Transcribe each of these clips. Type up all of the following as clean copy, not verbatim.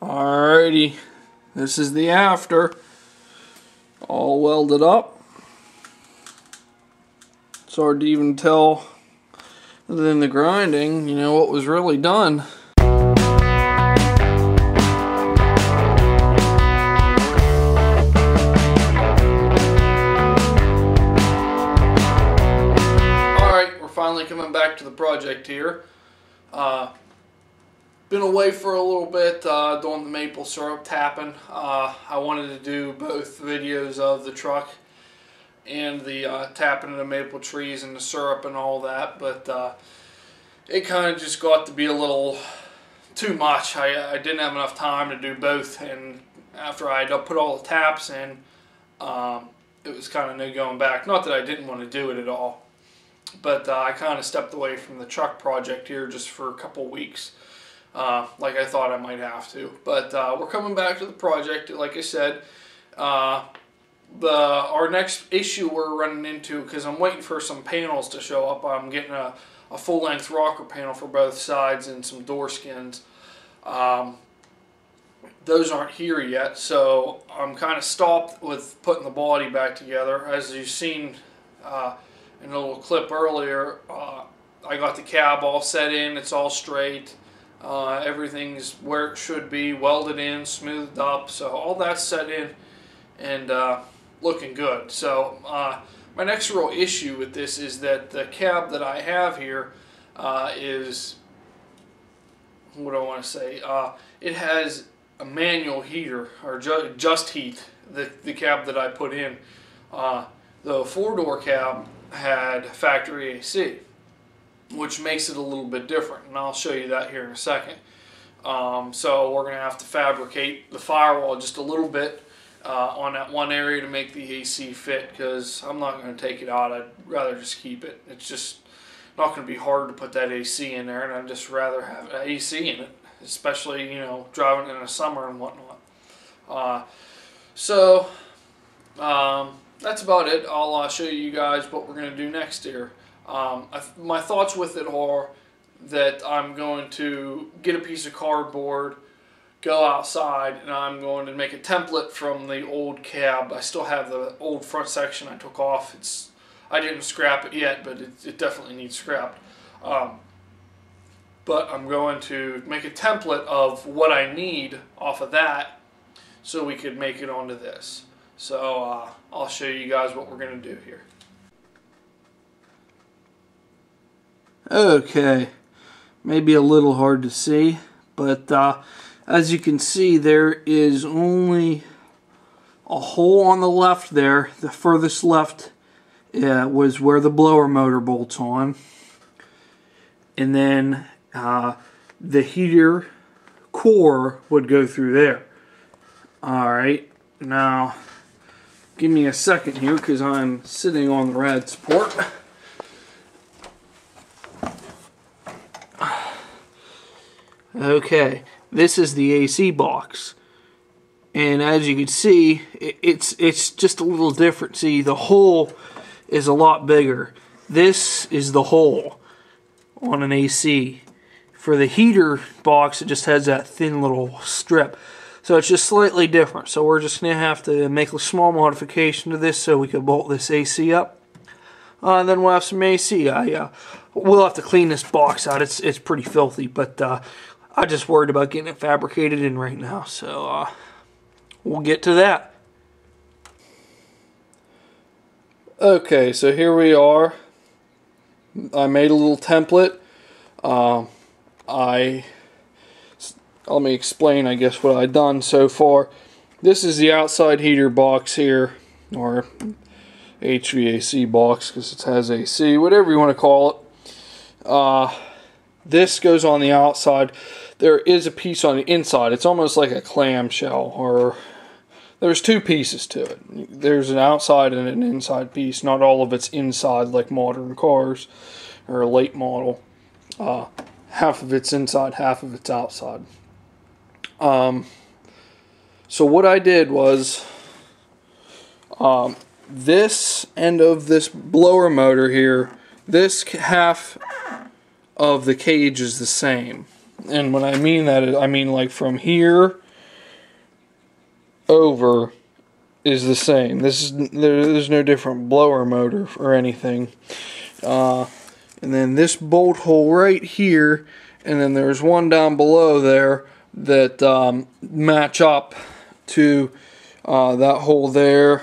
Alrighty, this is the after, all welded up. It's hard to even tell, other than the grinding, you know, what was really done. Alright, we're finally coming back to the project here. Been away for a little bit doing the maple syrup tapping. I wanted to do both videos of the truck and the tapping of the maple trees and the syrup and all that, but it kind of just got to be a little too much. I didn't have enough time to do both, and after I had put all the taps in, it was kind of no going back. Not that I didn't want to do it at all, but I kind of stepped away from the truck project here just for a couple weeks. Like I thought I might have to, but we're coming back to the project. Like I said, our next issue we're running into, because I'm waiting for some panels to show up. I'm getting a full-length rocker panel for both sides and some door skins. Those aren't here yet, so I'm kind of stopped with putting the body back together. As you've seen in a little clip earlier, I got the cab all set in. It's all straight. Everything's where it should be, welded in, smoothed up, so all that's set in and looking good. So my next real issue with this is that the cab that I have here is, what do I want to say, it has a manual heater, or just heat, the cab that I put in. The four-door cab had factory AC, which makes it a little bit different, and I'll show you that here in a second. So we're going to have to fabricate the firewall just a little bit on that one area to make the AC fit, because I'm not going to take it out. I'd rather just keep it. It's just not going to be hard to put that AC in there, and I'd just rather have AC in it, especially, you know, driving in the summer and whatnot. So that's about it. I'll show you guys what we're going to do next here. My thoughts with it are that I'm going to get a piece of cardboard, go outside, and I'm going to make a template from the old cab. I still have the old front section I took off. I didn't scrap it yet, but it definitely needs scrapped. But I'm going to make a template of what I need off of that so we could make it onto this. So I'll show you guys what we're going to do here. Okay, maybe a little hard to see, but as you can see, there is only a hole on the left there. The furthest left was where the blower motor bolts on, and then the heater core would go through there. Alright, now give me a second here because I'm sitting on the rad support. Okay, this is the AC box, and as you can see, it's just a little different. See, the hole is a lot bigger. This is the hole on an AC. For the heater box, it just has that thin little strip, so it's just slightly different. So we're just going to have to make a small modification to this so we can bolt this AC up. Then we'll have some AC. We'll have to clean this box out. It's pretty filthy, but I'm just worried about getting it fabricated in right now, so we'll get to that. Okay, so here we are. I made a little template. Let me explain, I guess, what I've done so far. This is the outside heater box here, or HVAC box, because it has AC, whatever you want to call it. This goes on the outside. There is a piece on the inside. It's almost like a clamshell, or there's two pieces to it. There's an outside and an inside piece. Not all of it's inside like modern cars or a late model. Half of it's inside, half of it's outside. So what I did was this end of this blower motor here, this half of the cage is the same. And when I mean that, I mean like from here over is the same. There's no different blower motor or anything. And then this bolt hole right here, and then there's one down below there that match up to that hole there,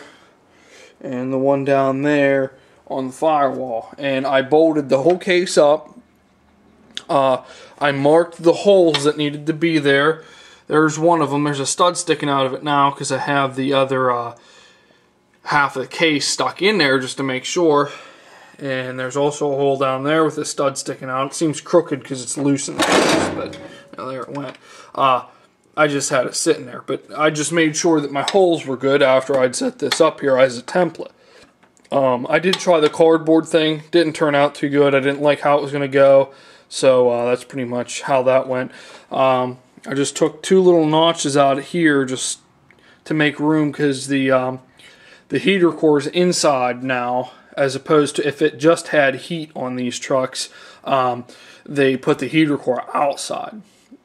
and the one down there on the firewall. And I bolted the whole case up. I marked the holes that needed to be there. There's one of them. There's a stud sticking out of it now because I have the other half of the case stuck in there just to make sure. And there's also a hole down there with a stud sticking out. It seems crooked because it's loose in the case, but there it went. I just had it sitting there, but I just made sure that my holes were good after I'd set this up here as a template. I did try the cardboard thing. Didn't turn out too good. I didn't like how it was going to go, so that's pretty much how that went. I just took 2 little notches out of here just to make room because the heater core is inside now, as opposed to if it just had heat on these trucks, they put the heater core outside.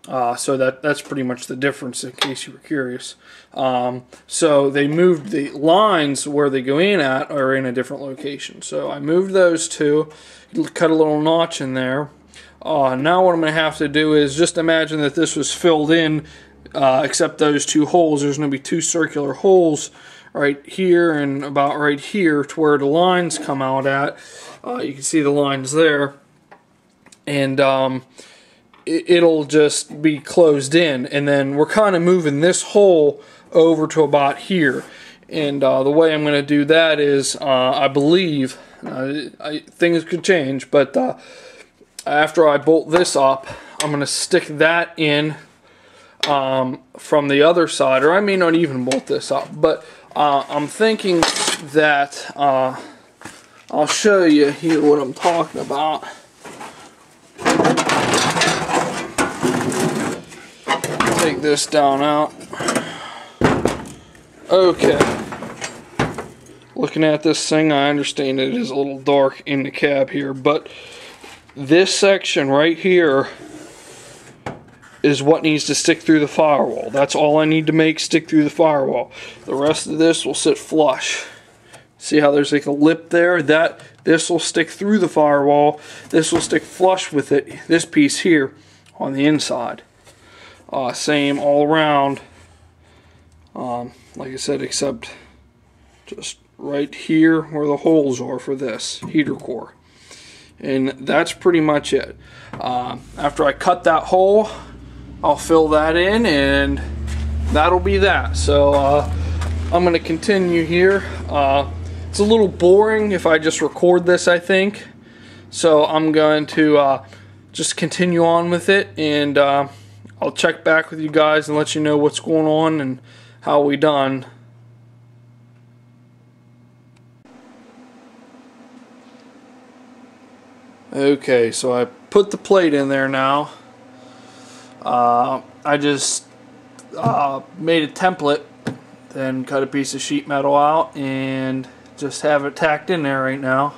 So that's pretty much the difference in case you were curious. So they moved the lines where they go in at are in a different location. So I moved those 2, cut a little notch in there. Now what I'm going to have to do is just imagine that this was filled in except those 2 holes. There's going to be 2 circular holes right here and about right here to where the lines come out at. You can see the lines there. And it'll just be closed in, and then we're kind of moving this hole over to about here. And the way I'm going to do that is, I believe, things could change, but after I bolt this up, I'm going to stick that in from the other side, or I may not even bolt this up, but I'm thinking that I'll show you here what I'm talking about. Take this down out. Okay. Looking at this thing, I understand it is a little dark in the cab here, but this section right here is what needs to stick through the firewall. That's all I need to make stick through the firewall. The rest of this will sit flush. See how there's like a lip there? This will stick through the firewall. This will stick flush with it. This piece here on the inside. Same all around. Like I said, except just right here where the holes are for this heater core. And that's pretty much it. After I cut that hole, I'll fill that in, and that'll be that. So I'm going to continue here. It's a little boring if I just record this, I think. So I'm going to just continue on with it, and I'll check back with you guys and let you know what's going on and how we done. Okay, so I put the plate in there now. I just made a template, then cut a piece of sheet metal out and just have it tacked in there right now.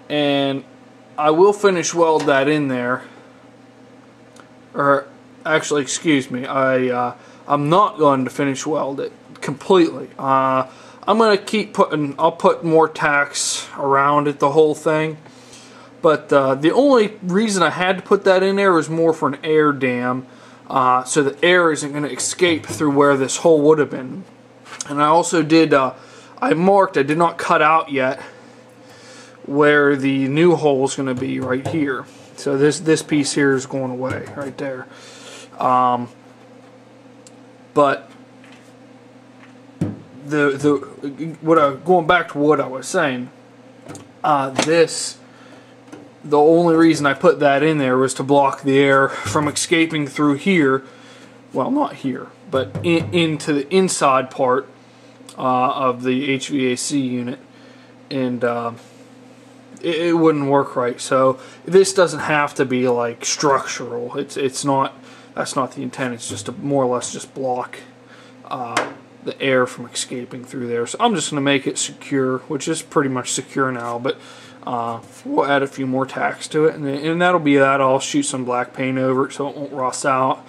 And I will finish weld that in there. Or actually, excuse me, I'm not going to finish weld it completely. I'm going to keep putting, I'll put more tacks around it, the whole thing. But the only reason I had to put that in there was more for an air dam, so the air isn't going to escape through where this hole would have been. And I also did, I did not cut out yet where the new hole is going to be right here. So this piece here is going away right there. But going back to what I was saying, the only reason I put that in there was to block the air from escaping through here. Well, not here, but into the inside part of the HVAC unit, and it wouldn't work right. So this doesn't have to be like structural. It's not. That's not the intent. It's just to more or less just block the air from escaping through there. So I'm just going to make it secure, which is pretty much secure now. But we'll add a few more tacks to it, and that'll be that. I'll shoot some black paint over it so it won't rust out.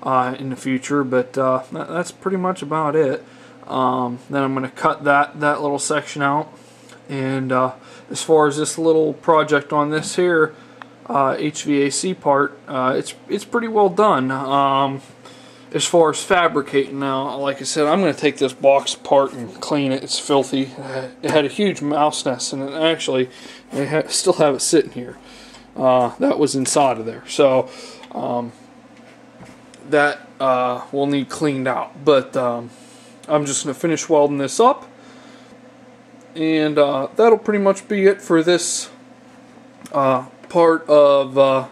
in the future, but that's pretty much about it. Then I'm going to cut that little section out, and as far as this little project on this here HVAC part, it's pretty well done. As far as fabricating now, like I said, I'm going to take this box apart and clean it. It's filthy. It had a huge mouse nest in it. Actually, I still have it sitting here. That was inside of there. So that will need cleaned out. But I'm just going to finish welding this up. And that'll pretty much be it for this part of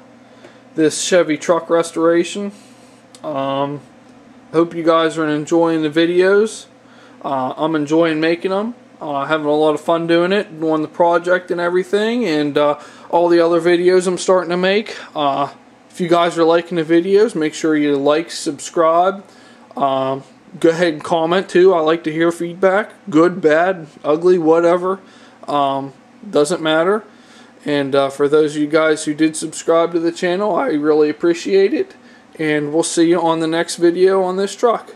this Chevy truck restoration. Hope you guys are enjoying the videos. I'm enjoying making them. Having a lot of fun doing it, doing the project and everything, and all the other videos I'm starting to make. If you guys are liking the videos, make sure you like, subscribe. Go ahead and comment too. I like to hear feedback. Good, bad, ugly, whatever. Doesn't matter. And for those of you guys who did subscribe to the channel, I really appreciate it. And we'll see you on the next video on this truck.